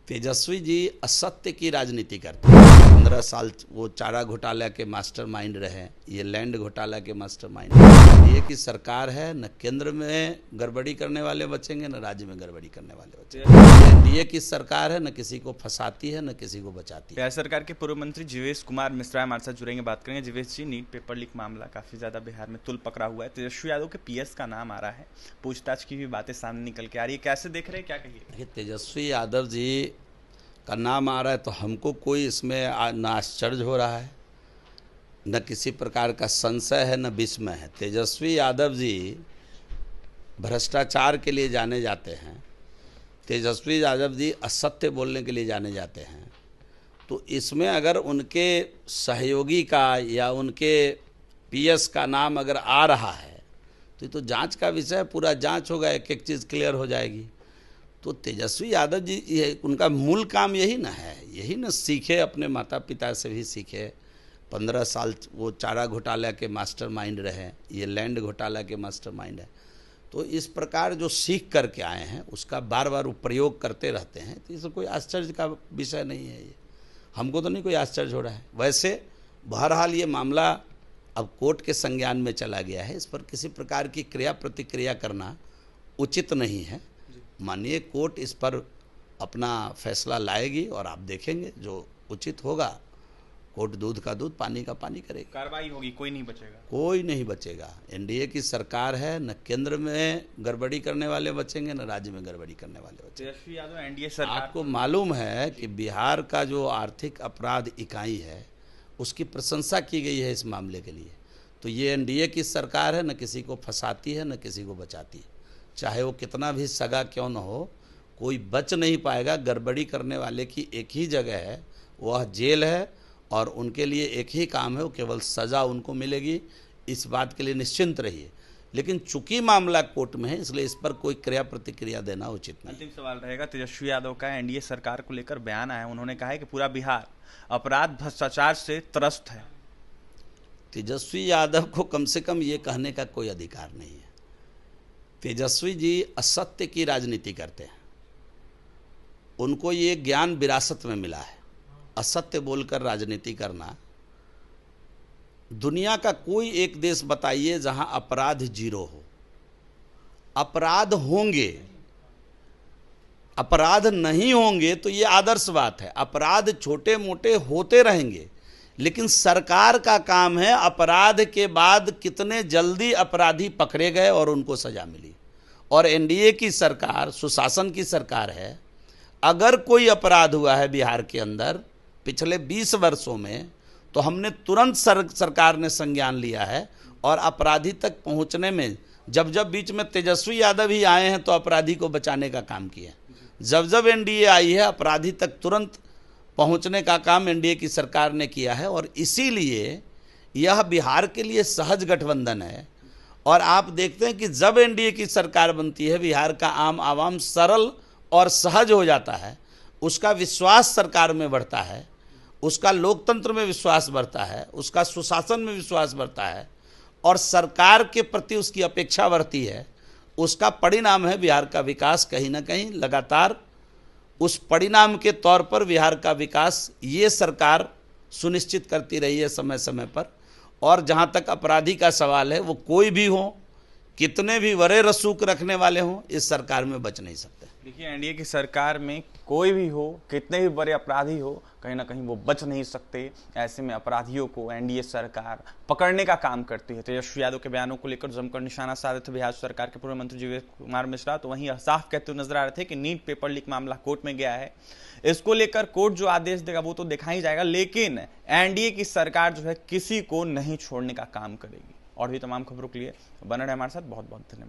तेजस्वी जी असत्य की राजनीति करते हैं। 15 साल वो चारा घोटाला के मास्टरमाइंड रहे, ये लैंड घोटाला के मास्टरमाइंड। ये की सरकार है, न केंद्र में गड़बड़ी करने वाले बचेंगे, न राज्य में गड़बड़ी करने वाले बचेंगे। एनडीए की सरकार है, न किसी को फंसाती है, न किसी को बचाती है। बिहार सरकार के पूर्व मंत्री जीवेश कुमार मिश्रा हमारे साथ जुड़ेंगे, बात करेंगे। जीवेश जी, नीट पेपर लीक मामला काफी ज्यादा बिहार में तुल पकड़ा हुआ है। तेजस्वी यादव के पीएस का नाम आ रहा है, पूछताछ की भी बातें सामने निकल के आ रही है, कैसे देख रहे हैं, क्या कहिए? तेजस्वी यादव जी का नाम आ रहा है तो हमको कोई इसमें न आश्चर्य हो रहा है, न किसी प्रकार का संशय है, न विस्मय है। तेजस्वी यादव जी भ्रष्टाचार के लिए जाने जाते हैं, तेजस्वी यादव जी असत्य बोलने के लिए जाने जाते हैं। तो इसमें अगर उनके सहयोगी का या उनके पीएस का नाम अगर आ रहा है तो ये तो जांच का विषय, पूरा जांच होगा, एक एक चीज़ क्लियर हो जाएगी। तो तेजस्वी यादव जी, उनका मूल काम यही ना है, यही ना सीखे, अपने माता पिता से भी सीखे। 15 साल वो चारा घोटाला के मास्टरमाइंड रहे, ये लैंड घोटाला के मास्टरमाइंड है। तो इस प्रकार जो सीख करके आए हैं उसका बार बार प्रयोग करते रहते हैं, तो इससे कोई आश्चर्य का विषय नहीं है। ये हमको तो नहीं कोई आश्चर्य हो रहा है। वैसे बहरहाल ये मामला अब कोर्ट के संज्ञान में चला गया है, इस पर किसी प्रकार की क्रिया प्रतिक्रिया करना उचित नहीं है। माननीय कोर्ट इस पर अपना फैसला लाएगी और आप देखेंगे जो उचित होगा। कोर्ट दूध का दूध, पानी का पानी करेगी, कार्रवाई होगी, कोई नहीं बचेगा। कोई नहीं बचेगा। एनडीए की सरकार है, न केंद्र में गड़बड़ी करने वाले बचेंगे, न राज्य में गड़बड़ी करने वाले बचेंगे। तेजस्वी यादव एनडीए सरकार, आपको मालूम है कि बिहार का जो आर्थिक अपराध इकाई है उसकी प्रशंसा की गई है इस मामले के लिए। तो ये एनडीए की सरकार है, न किसी को फंसाती है, न किसी को बचाती है। चाहे वो कितना भी सगा क्यों न हो, कोई बच नहीं पाएगा। गड़बड़ी करने वाले की एक ही जगह है, वह जेल है, और उनके लिए एक ही काम है, वो केवल सज़ा उनको मिलेगी। इस बात के लिए निश्चिंत रहिए। लेकिन चूंकि मामला कोर्ट में है, इसलिए इस पर कोई क्रिया प्रतिक्रिया देना उचित नहीं। अंतिम सवाल रहेगा, तेजस्वी यादव का एनडीए सरकार को लेकर बयान आया, उन्होंने कहा है कि पूरा बिहार अपराध भ्रष्टाचार से त्रस्त है। तेजस्वी यादव को कम से कम ये कहने का कोई अधिकार नहीं है। तेजस्वी जी असत्य की राजनीति करते हैं, उनको ये ज्ञान विरासत में मिला है। असत्य बोलकर राजनीति करना। दुनिया का कोई एक देश बताइए जहां अपराध जीरो हो। अपराध होंगे, अपराध नहीं होंगे तो ये आदर्श बात है। अपराध छोटे मोटे होते रहेंगे, लेकिन सरकार का काम है अपराध के बाद कितने जल्दी अपराधी पकड़े गए और उनको सजा मिली। और एनडीए की सरकार सुशासन की सरकार है। अगर कोई अपराध हुआ है बिहार के अंदर पिछले 20 वर्षों में, तो हमने तुरंत सरकार ने संज्ञान लिया है और अपराधी तक पहुंचने में, जब जब बीच में तेजस्वी यादव ही आए हैं तो अपराधी को बचाने का काम किया। जब जब एनडीए आई है, अपराधी तक तुरंत पहुंचने का काम एनडीए की सरकार ने किया है। और इसीलिए यह बिहार के लिए सहज गठबंधन है। और आप देखते हैं कि जब एनडीए की सरकार बनती है, बिहार का आम आवाम सरल और सहज हो जाता है, उसका विश्वास सरकार में बढ़ता है, उसका लोकतंत्र में विश्वास बढ़ता है, उसका सुशासन में विश्वास बढ़ता है, और सरकार के प्रति उसकी अपेक्षा बढ़ती है। उसका परिणाम है बिहार का विकास। कहीं ना कहीं लगातार उस परिणाम के तौर पर बिहार का विकास ये सरकार सुनिश्चित करती रही है समय समय पर। और जहाँ तक अपराधी का सवाल है, वो कोई भी हो, कितने भी बड़े रसूख रखने वाले हों, इस सरकार में बच नहीं सकते। देखिए, एनडीए की सरकार में कोई भी हो, कितने भी बड़े अपराधी हो, कहीं ना कहीं वो बच नहीं सकते। ऐसे में अपराधियों को एनडीए सरकार पकड़ने का काम करती है। तेजस्वी यादव के बयानों को लेकर जमकर निशाना साधे थे बिहार सरकार के पूर्व मंत्री जीवेश कुमार मिश्रा। तो वहीं साफ कहते हुए नजर आ रहे थे कि नीट पेपर लीक मामला कोर्ट में गया है, इसको लेकर कोर्ट जो आदेश देगा वो तो देखा ही जाएगा, लेकिन एनडीए की सरकार जो है किसी को नहीं छोड़ने का काम करेगी। और भी तमाम खबरों के लिए बने रहे हमारे साथ। बहुत बहुत धन्यवाद।